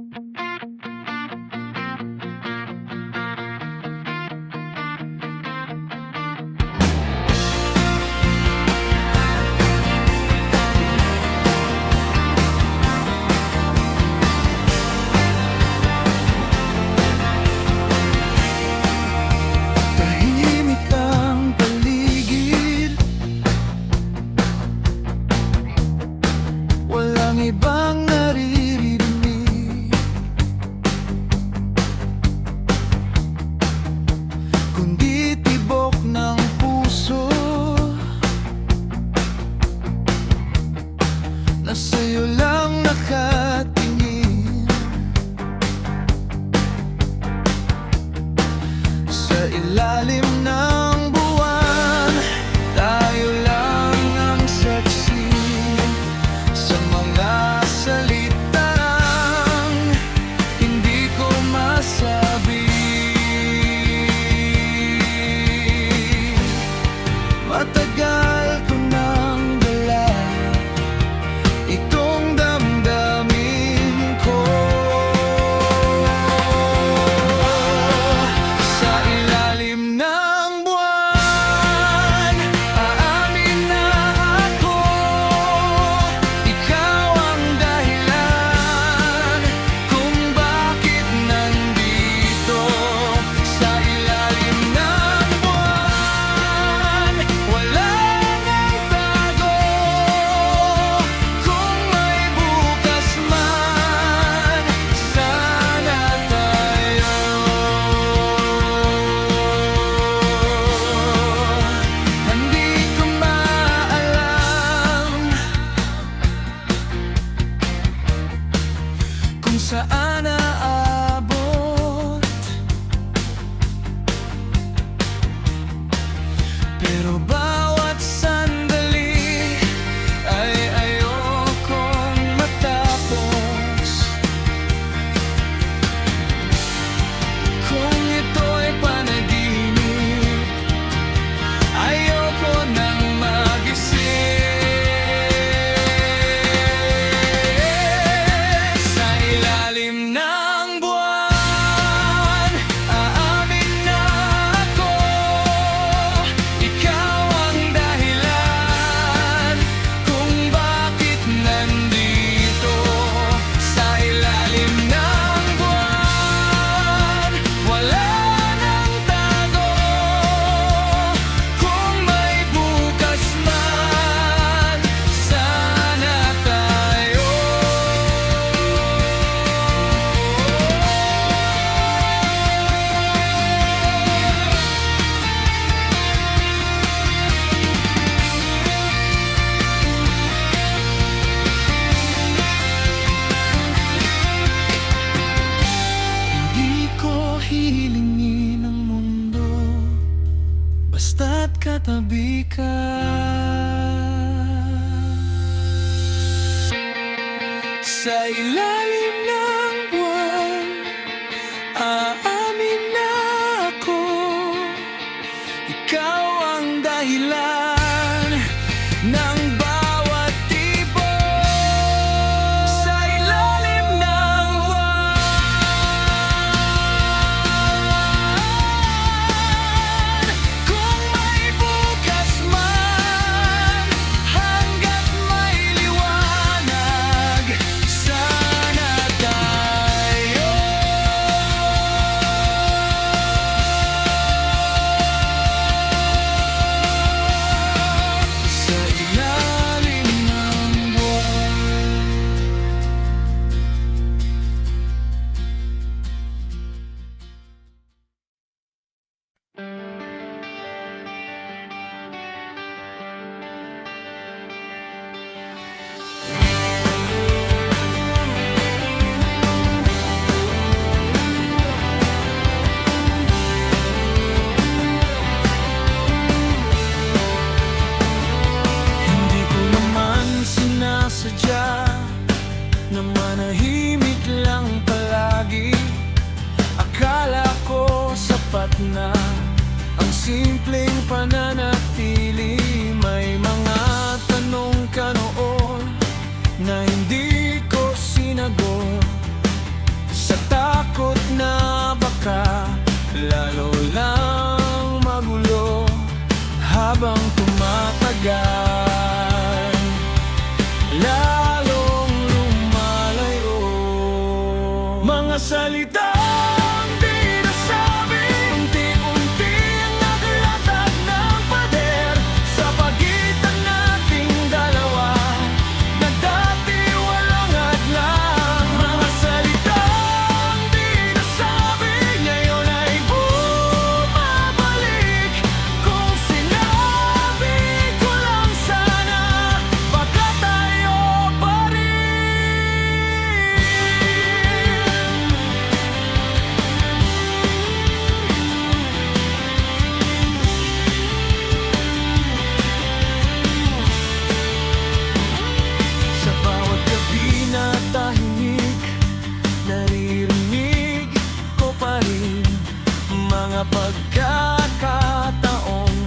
Tahimik ang paligid, walang ibang naririnig, kundi tibok ng puso na sa'yo lang nakatingin. Sa ilalim ng buwan, tayo lang ang saksi sa mga salitang hindi ko masabi. Matagal ko nang dala itong damdamin ko. Sa ilalim ng buwan, aamin na ako, ikaw ang dahilan kung bakit nandito. Sa ilalim ng buwan, wala nang tago. Kung may bukas man, sana tayo. Hindi ko maalam kung saan aabot, pero bawat sandali ay ayokong matapos. Kung ito'y panaginip, ayoko nang magising. Sa ilalim ng buwan, aamin na ako, ikaw ang dahilan kung bakit nandito. Sa ilalim ng buwan, wala nang tago. Kung may bukas man, sana tayo. Hindi ko hihilingin ang mundo, basta't katabi ka. Sa ilalim ng buwan, aamin na ako, ikaw ang dahilan ng bawat tibok. Sa ilalim ng buwan, kung may bukas man, hanggat may liwanag, sana tayo. Sa ilalim ng buwan. Hindi ko naman sinasadya na manahimik lang palagi. Akala ko sapat na ang simpleng pananatili. May mga tanong ka noon na hindi ko sinagot. Mga salitang di nasabi, unti-unting naglatag ng pader sa pagitan nating dalawa na dati walang hadlang. Mga salitang di nasabi, ngayon ay bumabalik. Kung sinabi ko lang sana, baka tayo pa rin. Sa bawat gabi na tahimik, naririnig ko pa rin mga pagkakataong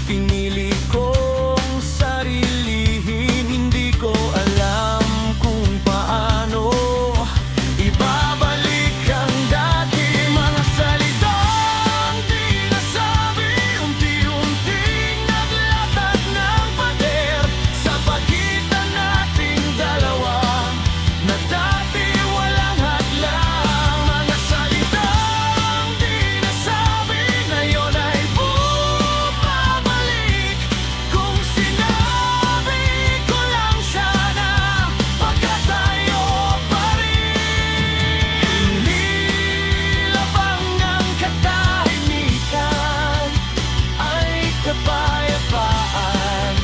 pinili kong sarilihin. Hindi ko alam kung paano ibabalik ang dati. Mga salitang di nasabi, unti-unting naglatag ng pader sa pagitan nating dalawa na dati walang hadlang. Mga salitang di nasabi, ngayon ay bumabalik. Kung sinabi ko lang sana, baka tayo pa rin. Nilabang ang katahimikan ay kapayapaan.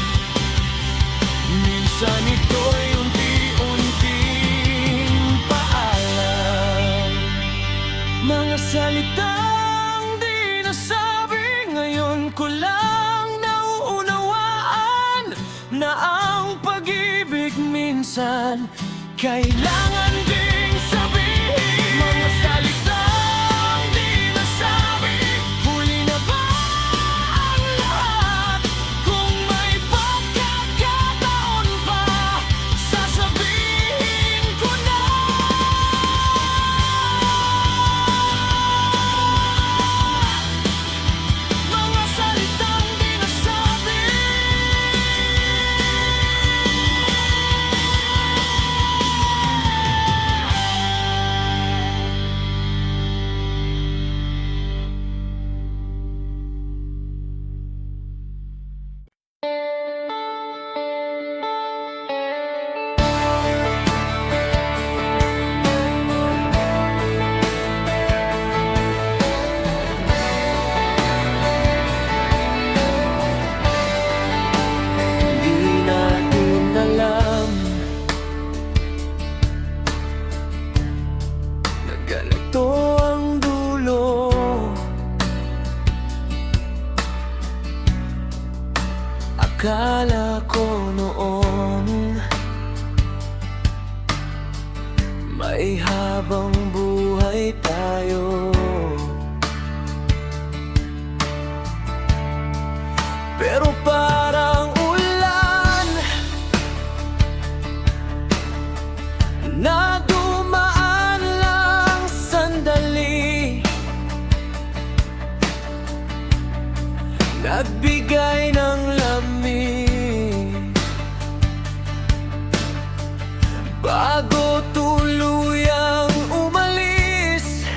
Minsan ito'y unti-unting paalam. Mga salitang di nasabi, ngayon ko lang nauunawaan na ang pag-ibig minsan kailangan ding sabihin. Mga salitang di nasabi, huli na ba ang lahat? Kung may pagkakataon pa, sasabihin ko na. Mga salitang di nasabi. Di natin alam na ganito ang dulo. Akala ko noon may habang buhay tayo, pero parang ulan na dumaan lang sandali, nagbigay ng lamig bago tuluyang umalis.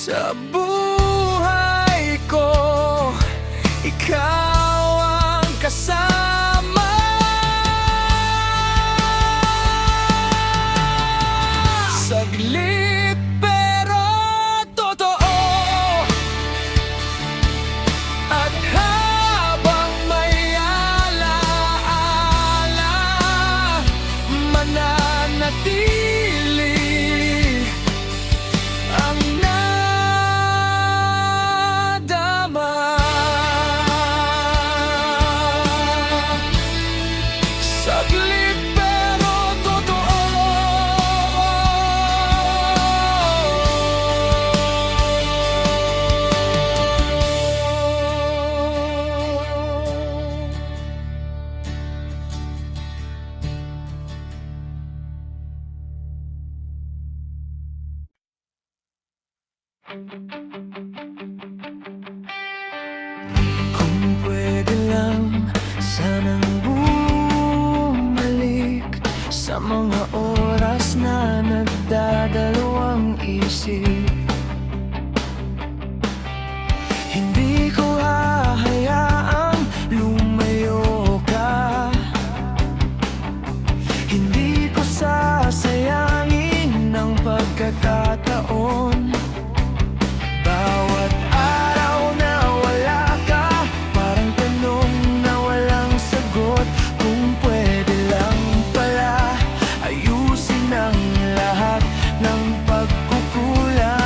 Sa buhay ko, ikaw ang kasama. Saglit pero totoo, at habang may alaala, mananatili ang nadama. Saglit pero totoo. Kung pwede lang, sanang bumalik sa mga oras na nagdadalawang isip. Hindi ko hahayaang lumayo ka, hindi ko sasayangin ang pagkakataon. Bawat araw na wala ka, parang tanong na walang sagot. Kung pwede lang pala, ayusin ang lahat ng pagkukulang.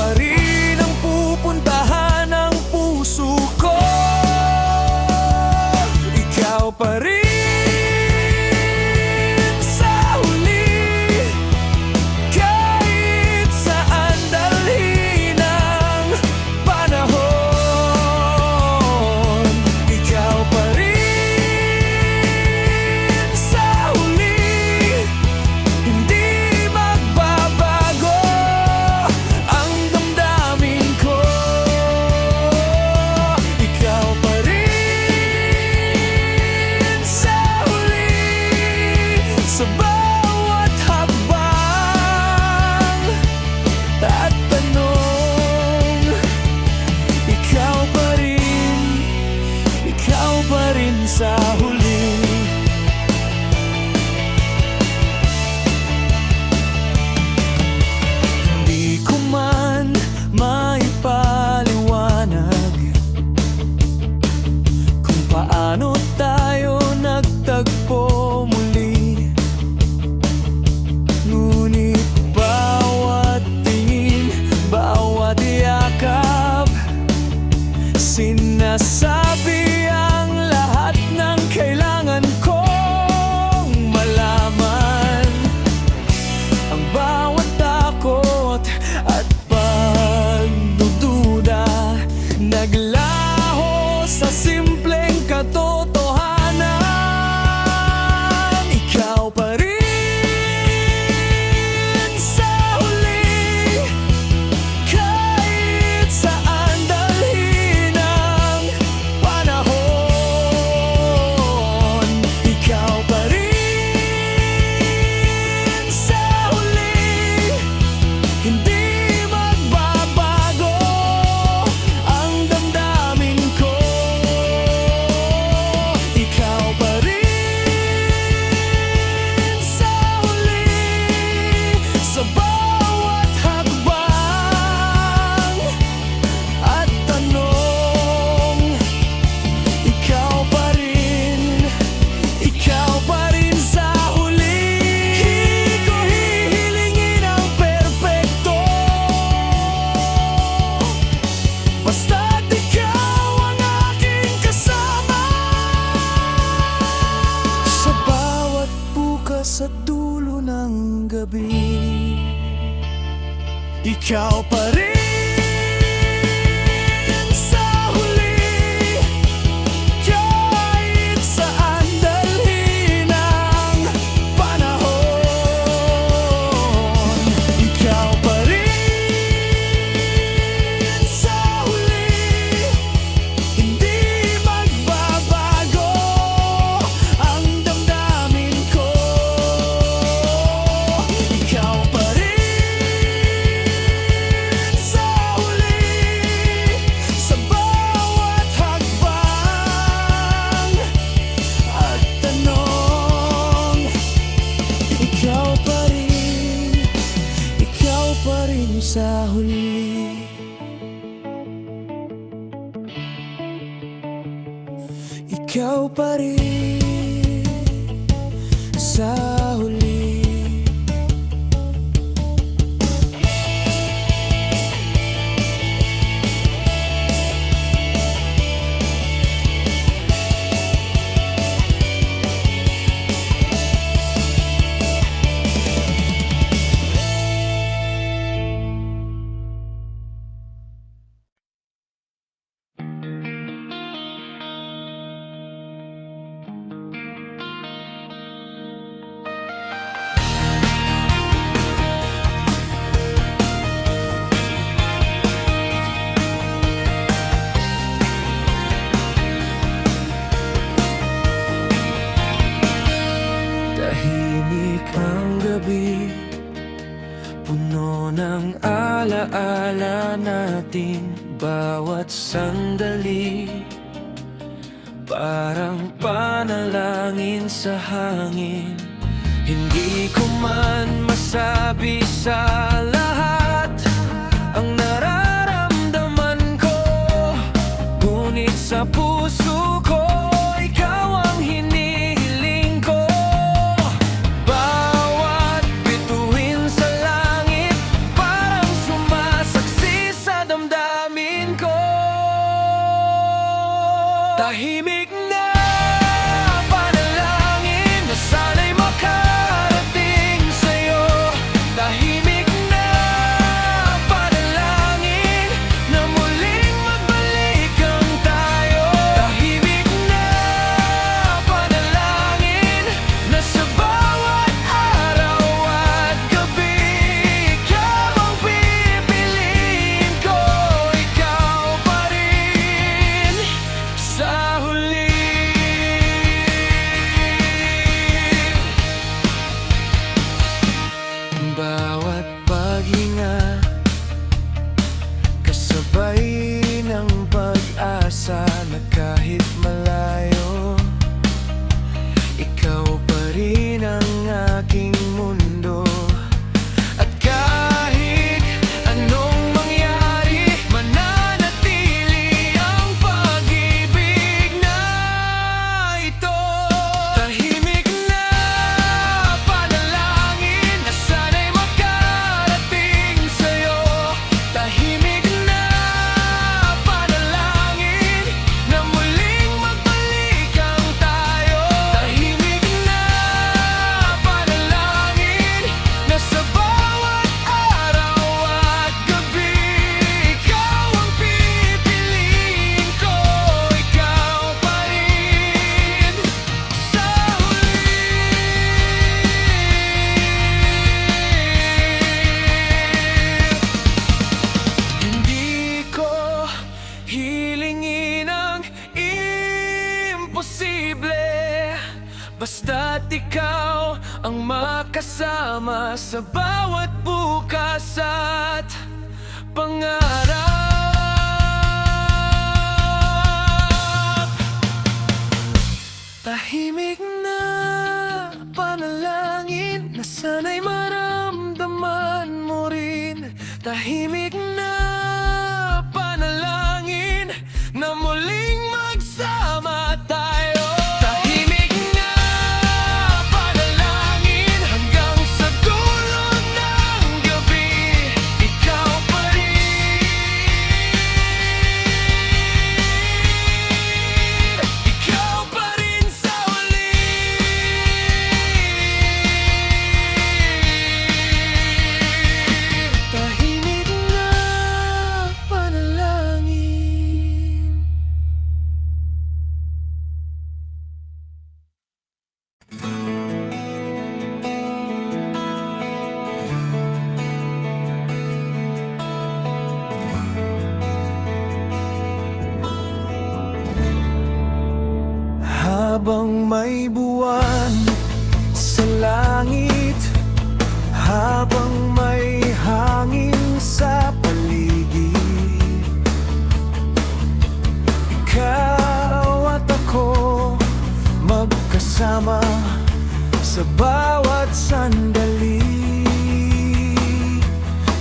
pa rin ang pupuntahan ng puso ko. Ikaw pa rin sa huli, kahit saan dalhin ng panahon. Ikaw pa rin sa huli, hindi magbabago ang damdamin ko. Ikaw pa rin sa huli, sa bawat hakbang at tanong. Ikaw pa rin sa huli. Hindi ko man maipaliwanag kung paano tayo nagtagpo muli. Ngunit bawat tingin, bawat yakap, sinasabi ang lahat ng kailangan kong malaman. Ang bawat takot at pagdududa naglaho sa simpleng katotohanan. Ikaw pa rin sa huli, kahit saan dalhin ng panahon. Ikaw pa rin sa huli, hindi magbabago ang damdamin ko. Ikaw pa rin sa huli, sa bawat hakbang at tanong. Ikaw pa rin sa huli. Hindi ko hihilingin ang perpekto, basta't ikaw ang aking kasama. Sa bawat bukas at dulo ng gabi, ikaw pa rin sa huli, kahit saan dalhin ng panahon. Ikaw pa rin sa huli, hindi magbabago ang damdamin ko. Ikaw pa rin sa huli, sa bawat hakbang at tanong. Ikaw pa rin sa huli. Ikaw pa rin sa huli. Tahimik ang gabi, puno ng alaala natin. Bawat sandali, parang panalangin sa hangin. Hindi ko man masabi sa lahat ang nararamdaman ko, ngunit sa puso ko ikaw ang hinihiling ko. Bawat bituin sa langit parang sumasaksi ikaw ang makasama sa bawat bukas at pangarap. Tahimik na panalangin na sana'y maramdaman mo rin. Tahimik na panalangin na muling magsama tayo. Tahimik na panalangin hanggang sa dulo ng gabi, ikaw pa rin. Ikaw pa rin sa huli. Tahimik na panalangin. Habang may buwan sa langit, habang may hangin sa paligid, ikaw at ako magkasama sa bawat sandali.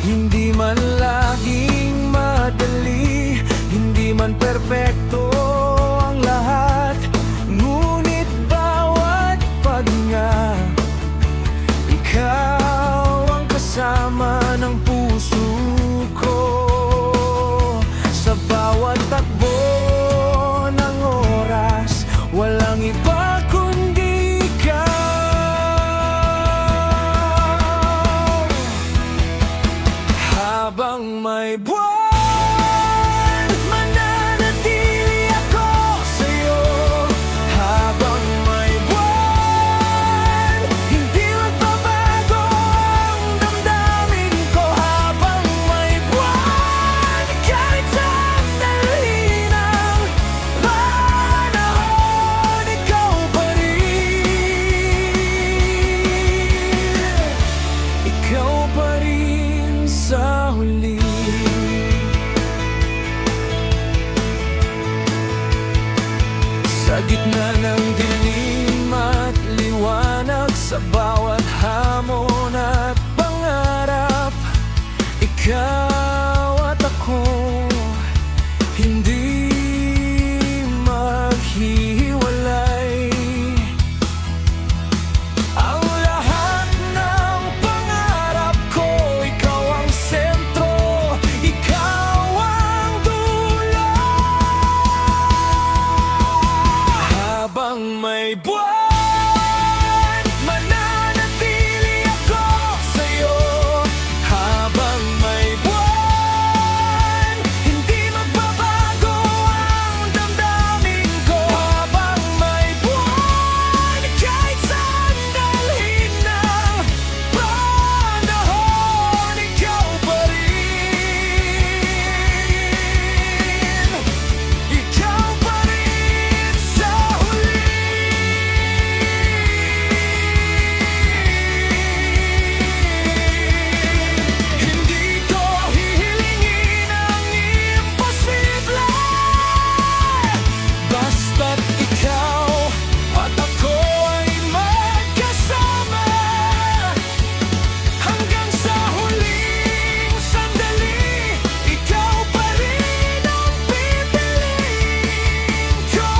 Hindi man laging madali, hindi man perpekto ang lahat, ngunit bawat paghinga, ikaw ang kasama ng puso ko. Sa bawat takbo ng oras, walang iba kundi ikaw. Habang may buwan, mananatili ako sa'yo. Habang may buwan, hindi magbabago ang damdamin ko. Habang may buwan, kahit sandali ng panahon, ikaw pa rin. Ikaw pa rin sa huli. Sa gitna ng dilim at liwanag, sa bawat hamon at pangarap, ikaw at ako hindi maghihiwalay. Ang lahat ng pangarap ko, ikaw ang sentro, ikaw ang dulo. Habang may buwan, mananatili ako sa'yo. Habang may buwan, hindi magbabago ang damdamin ko. Habang may buwan, kahit sandali ng panahon, ikaw pa rin. Ikaw pa rin sa huli. Hindi ko hihilingin ang imposible, basta't ikaw at ako ay magkasama hanggang sa huling sandali. Ikaw pa rin ang pipiliin ko.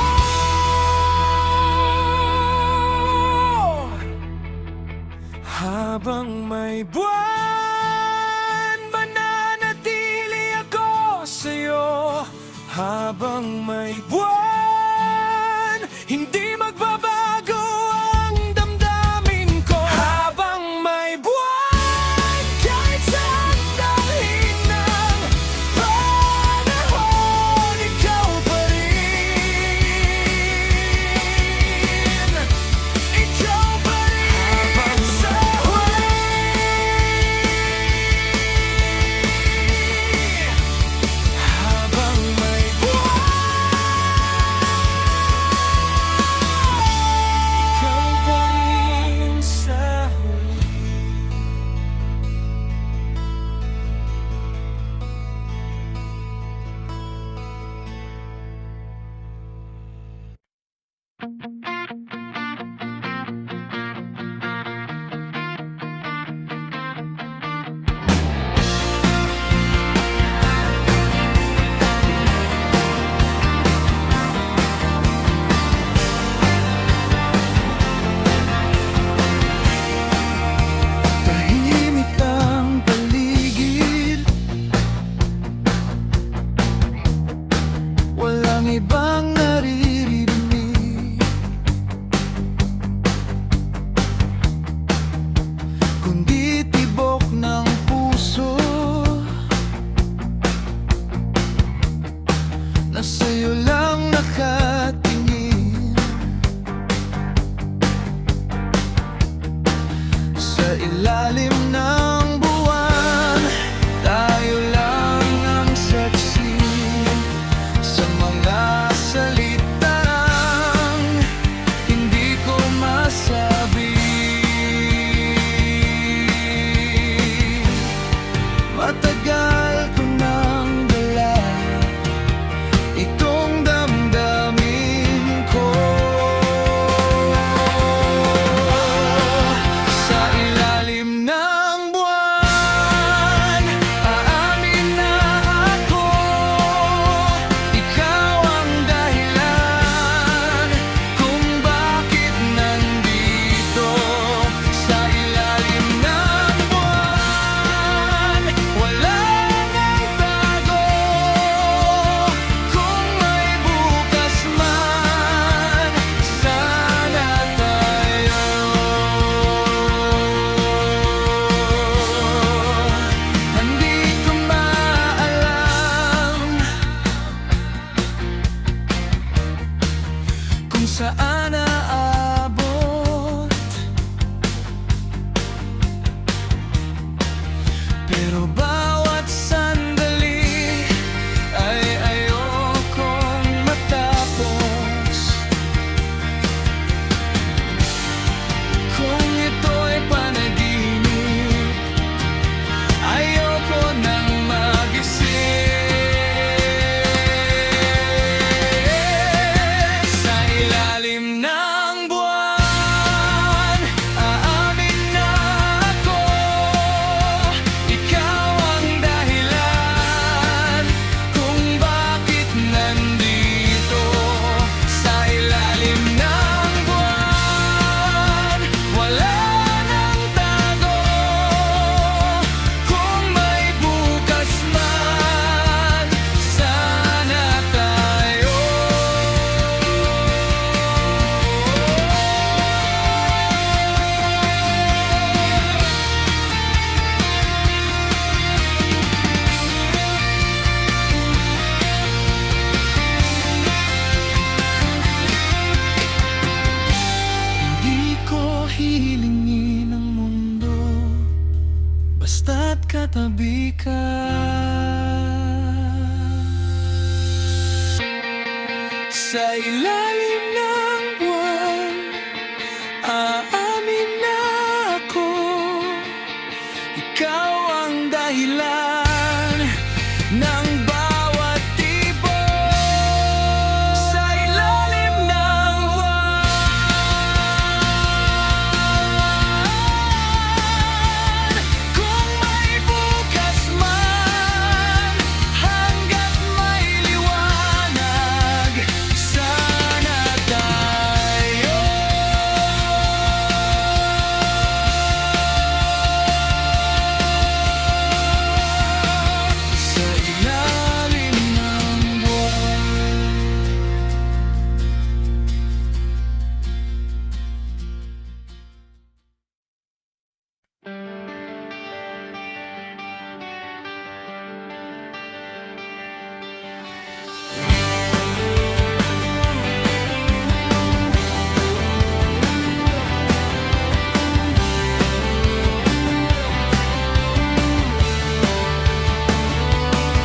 Habang may buwan, mananatili ako sa'yo. Habang may buwan, hindi magbabago ang damdamin ko. Habang may buwan, kahit sandali ng panahon, ikaw pa rin. Ikaw pa rin sa huli. Habang may buwan, na sa'yo lang nakatingin. Sa ilalim ng buwan, tayo lang ang saksi sa mga salitang hindi ko masabi. Matagal ko nang dala itong damdamin ko. Sa ilalim ng buwan, aamin na ako, ikaw ang dahilan kung bakit nandito. Sa ilalim ng buwan, wala nang tago. Kung may bukas man, sana tayo. Hindi ko maalam kung saan aabot, pero bawat sandali ay ayokong matapos. Kung ito'y panaginip, ayoko nang magising. Sa ilalim ng buwan, aamin na ako, ikaw ang dahilan kung bakit nandito. Sa ilalim ng buwan, wala nang tago. Kung may bukas man, sana tayo. Hindi ko hilingin ang mundo, basta't katabi ka. Sa ilalim ng buwan, aamin na ako, ikaw ang dahilan ng bawat tibok. Sa ilalim ng buwan, kung may bukas man, hanggat may liwanag, sana tayo. Sa ilalim ng buwan.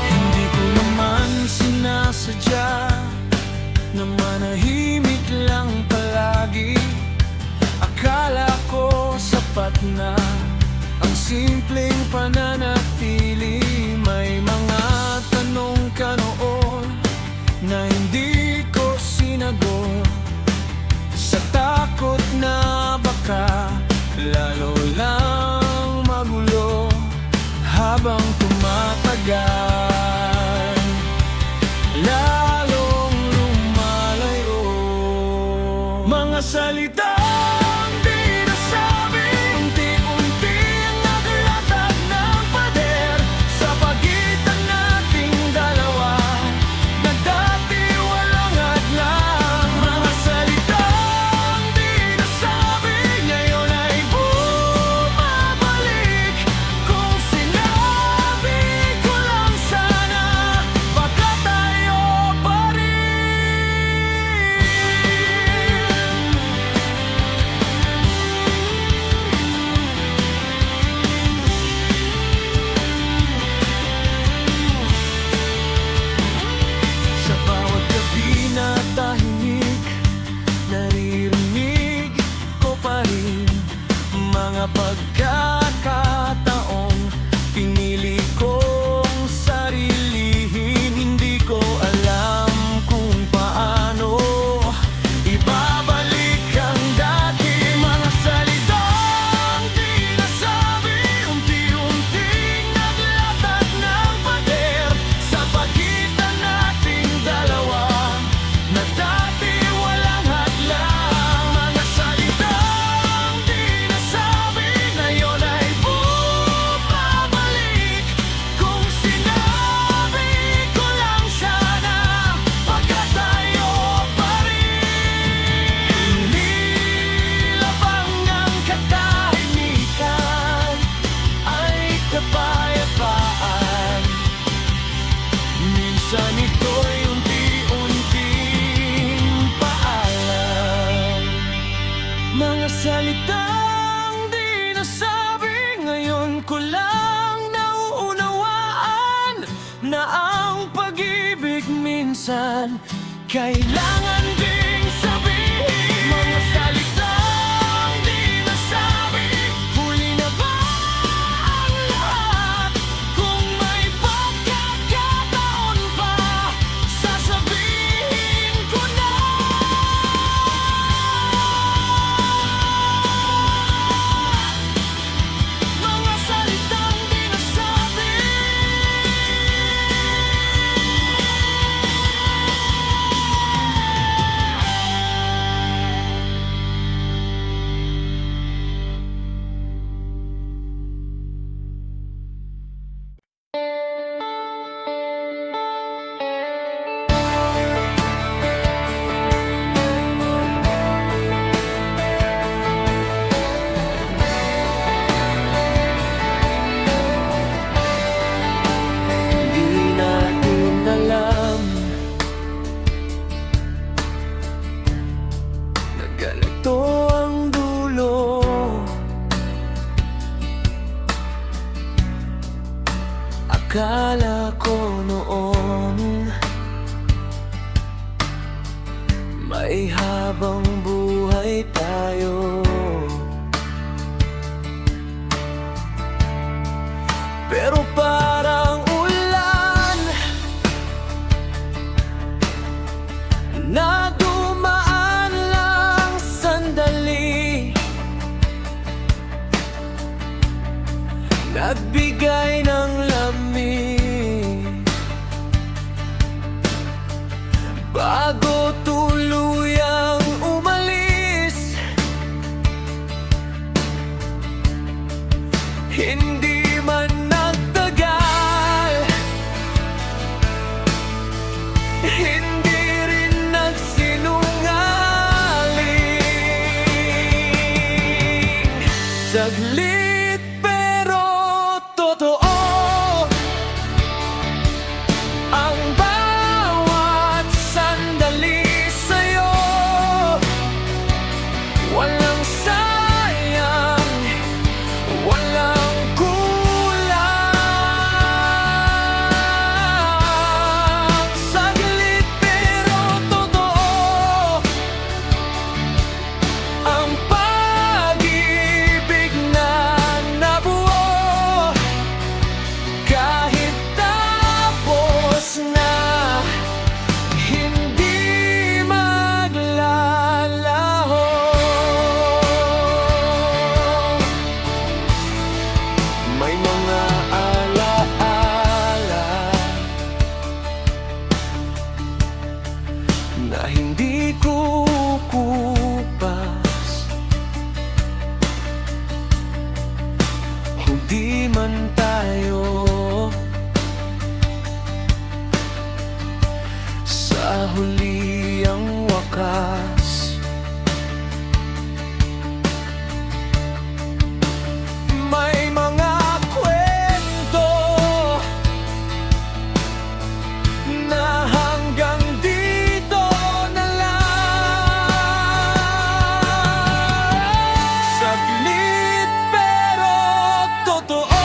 Hindi ko naman sinasadya na manahimik lang palagi. Akala ko sapat na ang simpleng pananatili. May mga tanong ka noon na hindi ko sinagot, sa takot na baka lalo lang magulo habang tumatagal. Lalong lumalayo mga salitang di nasabi, unti-unting naglatag ng pader sa pagitan nating dalawa na dati walang hadlang. Mga salitang di nasabi, ngayon ay bumabalik. Kung sinabi ko lang sana, baka tayo pa Minsan ito'y unti-unting paalam, mga salitang di nasabi. Ngayon ko lang nauunawaan na ang pag-ibig minsan kailangan ding sabihin. Mga salitang di nasabi, huli na ba ang lahat? Kung may pagkakataon pa, sasabihin ko na. Mga salitang di nasabi. Di natin alam na ganito ang dulo. Akala ko noon may habang buhay tayo, pero parang ulan na dumaan lang sandali, nagbigay ng lamig bago tuluyang umalis. Hindi man nagtagal, hindi rin nagsinungaling. Saglit pero totoo ang bawat sandali sa'yo. Walang sayang, walang kulang. Saglit pero totoo ang pag-ibig na nabuo. Kahit tapos na, hindi maglalaho. May mga alaala na hindi kukupas, hindi man tayo sa huli ang wakas. May mga kwento na hanggang dito na lang. Saglit pero totoo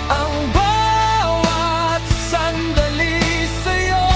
ang bawat sandali sa'yo.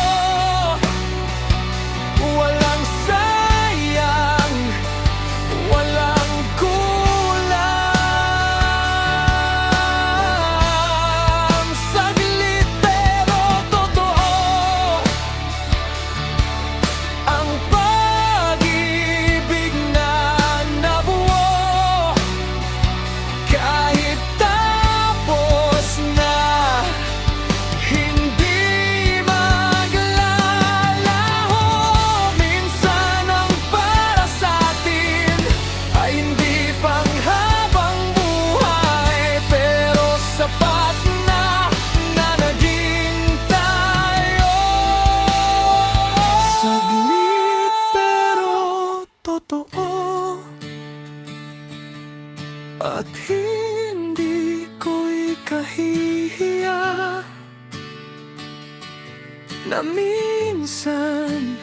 na minsan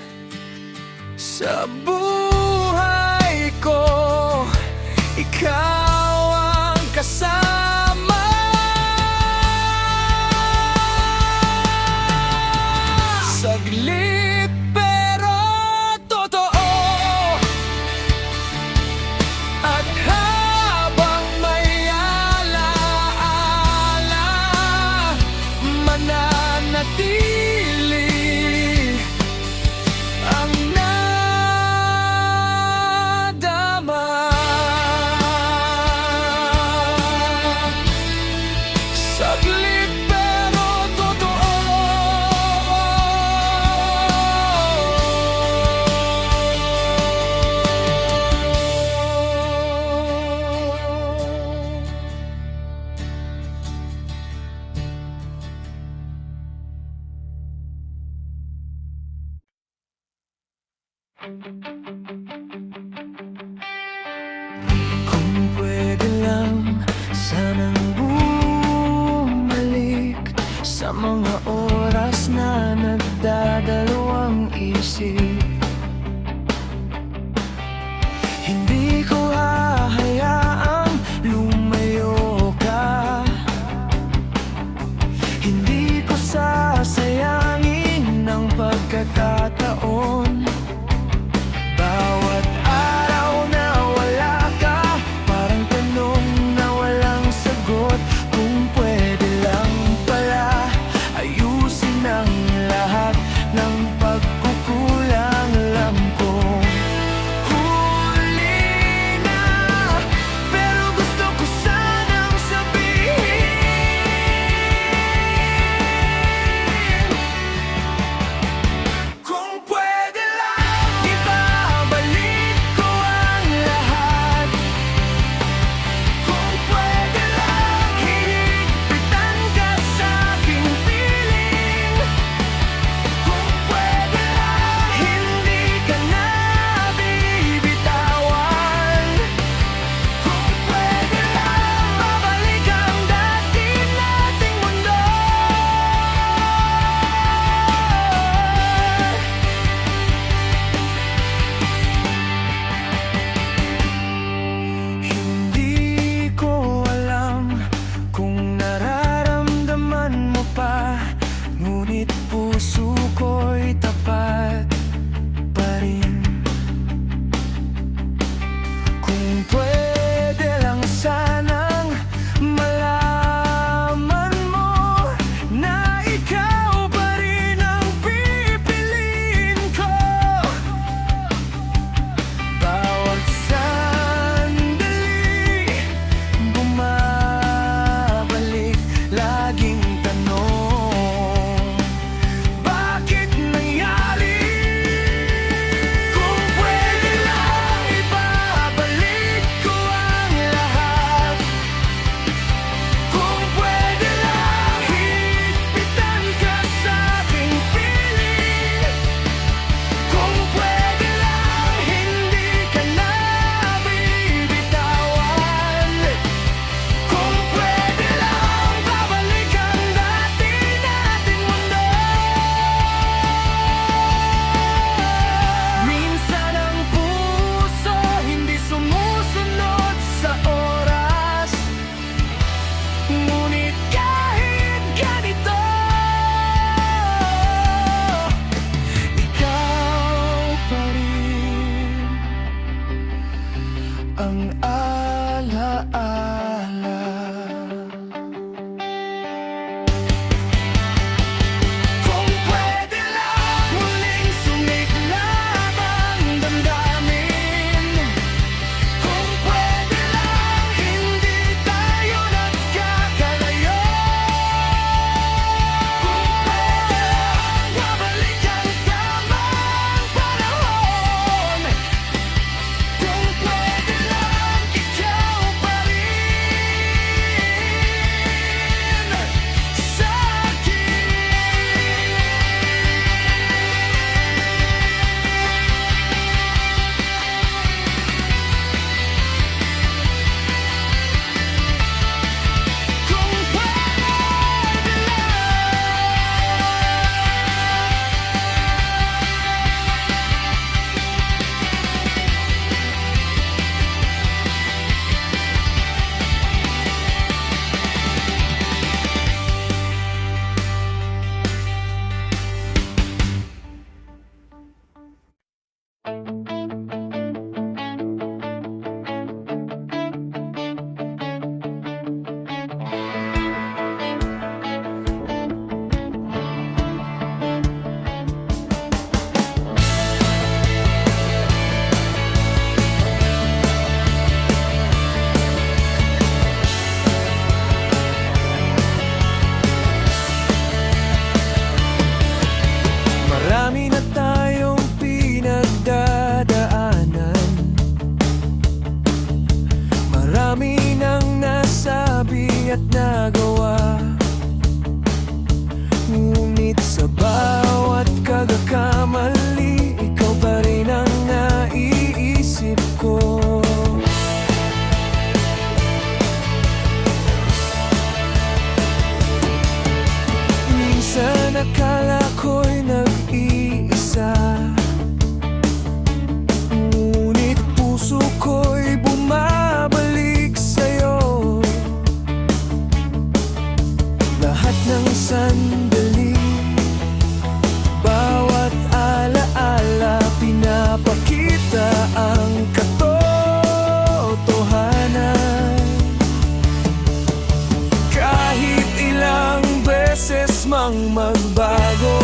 sa buhay ko ikaw ang kasama. Saglit pero totoo, at habang may alaala mananatili ang nadama. Saglit pero totoo, kung pwede lang sanang bumalik sa mga oras na nagdadalawang isip. Hindi ko hahayaang lumayo ka, hindi ko sasayangin ang pagkakataon. Bawat araw na wala ka, parang tanong na walang sagot. Kung pwede lang pala ayusin ang lahat ng pagkukulang. Alam kong huli na, pero gusto ko sanang sabihin, kung akala ko'y nag-iisa, ngunit puso ko'y bumabalik sa'yo. Lahat ng sandali, bawat alaala, pinapakita ang katotohanan. Kahit ilang beses mang magbago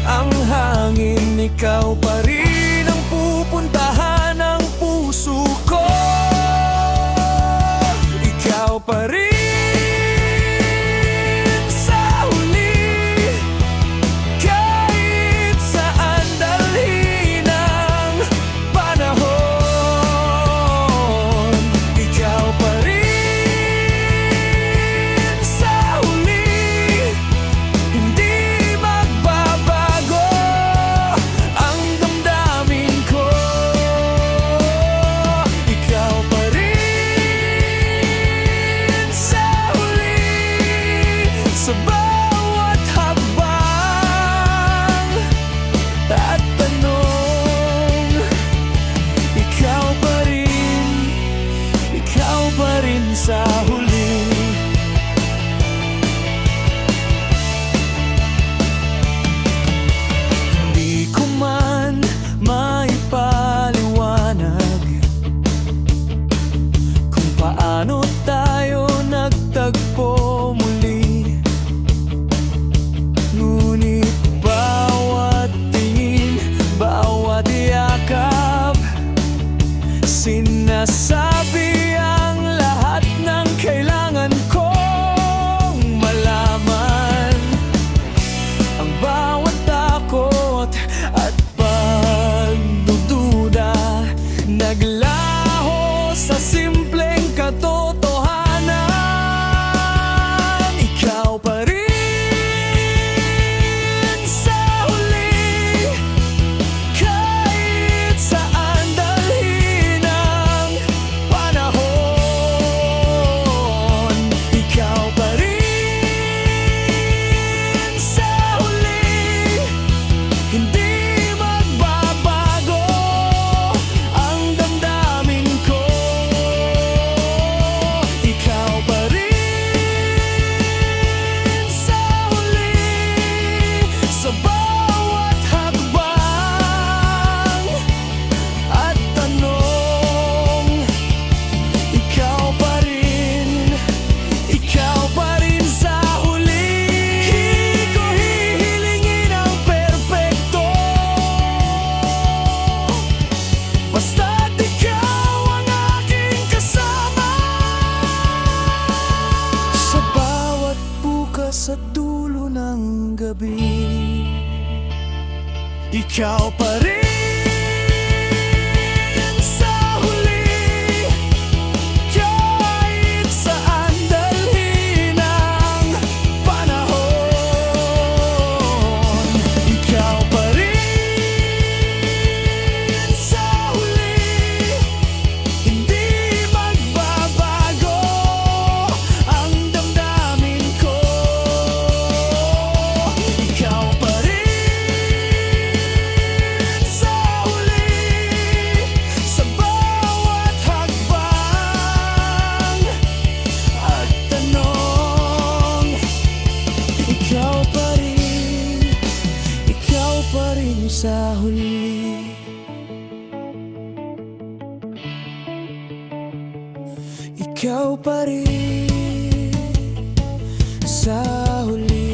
ang hangin, ikaw pa rin ang pupuntahan ng puso ko. Ikaw pa rin sa huli, kahit saan dalhin ang panahon. Ikaw pa rin sa huli, hindi magbabago ang damdamin ko. Ikaw pa rin sa huli, sa bawat hakbang at tanong. Ikaw pa rin sa huli. Hindi ko man maipaliwanag kung paano tayo nagtagpo muli, ngunit bawat tingin, bawat yakap, sinasabi ang lahat ng kailangan kong malaman. Ang bawat takot at pagdududa, naglaho sa simpleng katotohanan. Ikaw pa rin sa huli, kahit saan dalhin ang panahon. Ikaw pa rin sa huli, hindi magbabago ang damdamin ko. Ikaw pa rin sa huli, sa bawat hakbang at tanong. Ikaw pa rin sa huli. Hindi ko hihilingin ang perpekto, basta't ikaw ang aking kasama. Sa bawat bukas at dulo ng gabi, ikaw pa rin sa huli, kahit saan dalhin ang panahon. Ikaw pa rin sa huli, hindi magbabago ang damdamin ko. Ikaw pa rin sa huli, sa bawat hakbang at tanong. Ikaw pa rin sa huli. Ikaw pa rin sa huli.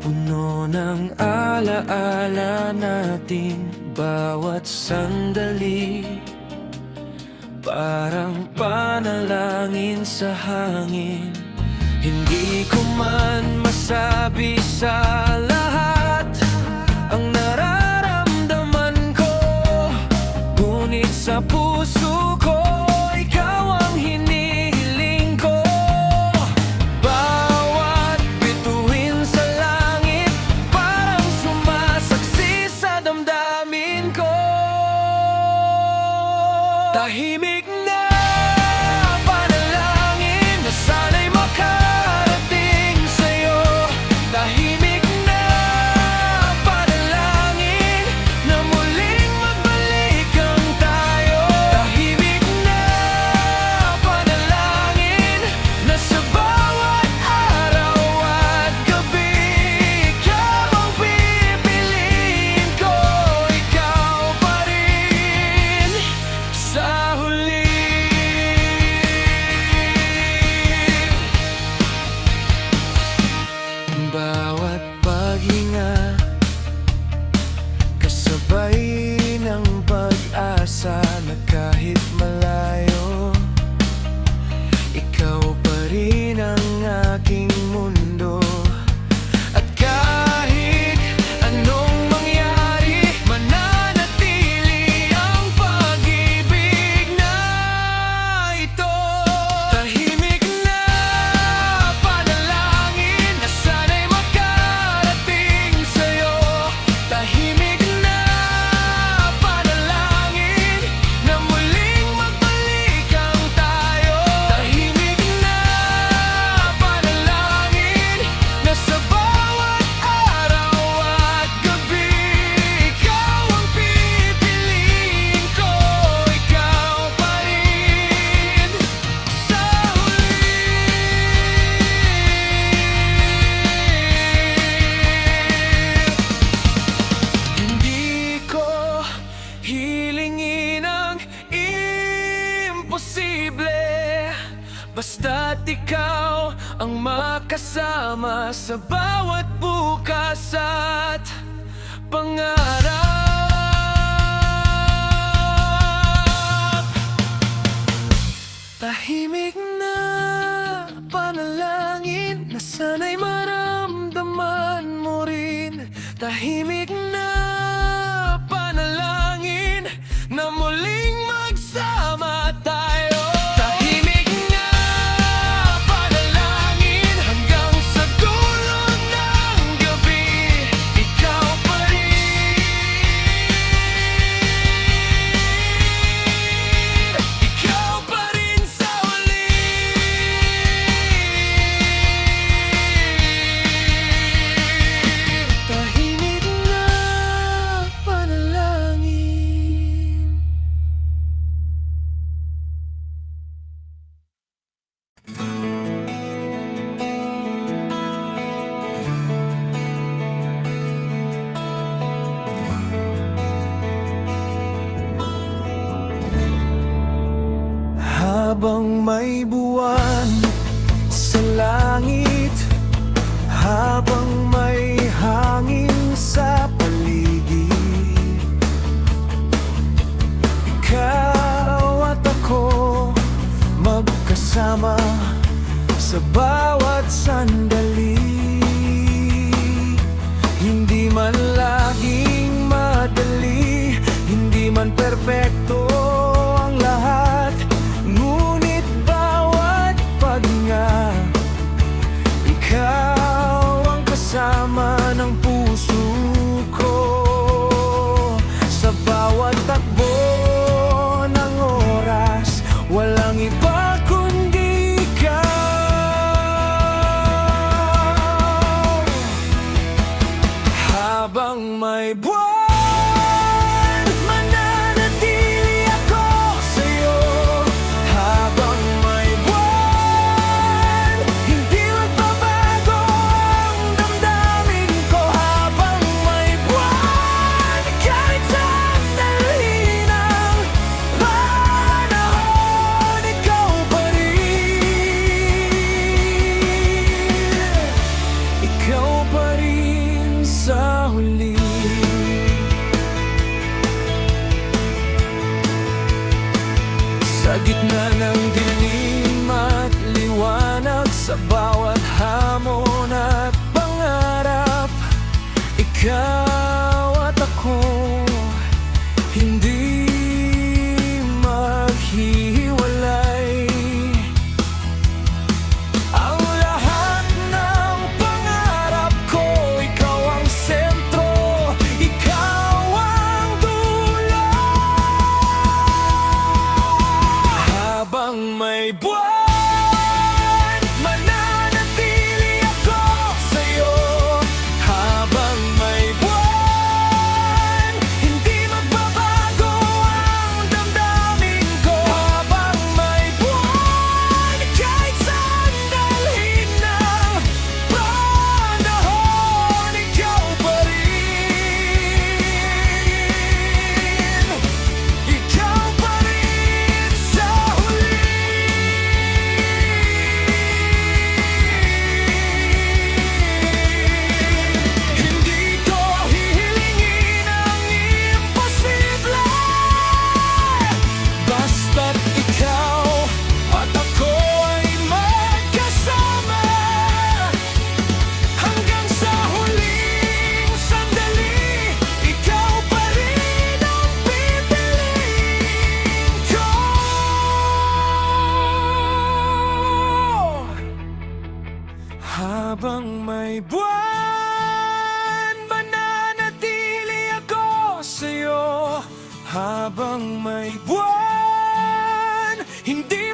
Puno ng alaala natin bawat sandali, parang panalangin sa hangin. Hindi ko man masabi sa lahat ang nararamdaman ko, ngunit sa puso ko ikaw ang hinihiling ko. Bawat bituin sa langit parang sumasaksi sa damdamin ko. Tahimik na panalangin na sana'y makarating sa'yo. Tahimik na panalangin na muling magbalik ang tayo. Tahimik na panalangin na sa bawat araw at gabi ikaw ang pipiliin ko. Ikaw pa rin sa huli. Bawat paghinga kasabay ng pag-asa na kahit malayo, ikaw pa rin ang aking mundo. At kahit anong mangyari, mananatili ang pag-ibig na ito. Tahimik na panalangin na sana'y makarating sa'yo. Tahimik na panalangin na muling magbalik ang tayo. Tahimik na panalangin na sa bawat araw at gabi ikaw ang pipiliin ko. Ikaw pa rin sa huli. Hindi ko hilingin ang imposible, basta't ikaw ang makasama sa bawat bukas at pangarap. Tahimik na panalangin na sana'y maramdaman mo rin. Tahimik na panalangin na muling magsama tayo. Tahimik na panalangin hanggang sa dulo ng gabi ikaw pa rin. Ikaw pa rin sa huli. Tahimik na panalangin. Habang may buwan sa langit, habang may hangin sa paligid, ikaw at ako magkasama sa bawat sandali. Hindi man laging madali, hindi man perpekto ang lahat, ngunit bawat huli. Sa gitna ng dilim at liwanag, sa bawat hamon at pangarap, ikaw at ako hindi maghihiwalay. Ang lahat ng pangarap ko, ikaw ang sentro, ikaw ang dulot. Habang may buwan, mananatili ako sa'yo. Habang may buwan, hindi magbabago ang damdamin ko. Habang may buwan, kahit saan dalhin ng panahon, ikaw pa rin. Ikaw pa rin sa huli. Hindi ko hihilingin ang imposible, basta't ikaw at ako ay magkasama. Hanggang sa huling sandali, ikaw pa rin ang pipiliin ko. Habang may buwan, mananatili ako sa'yo. Habang may buwan, hindi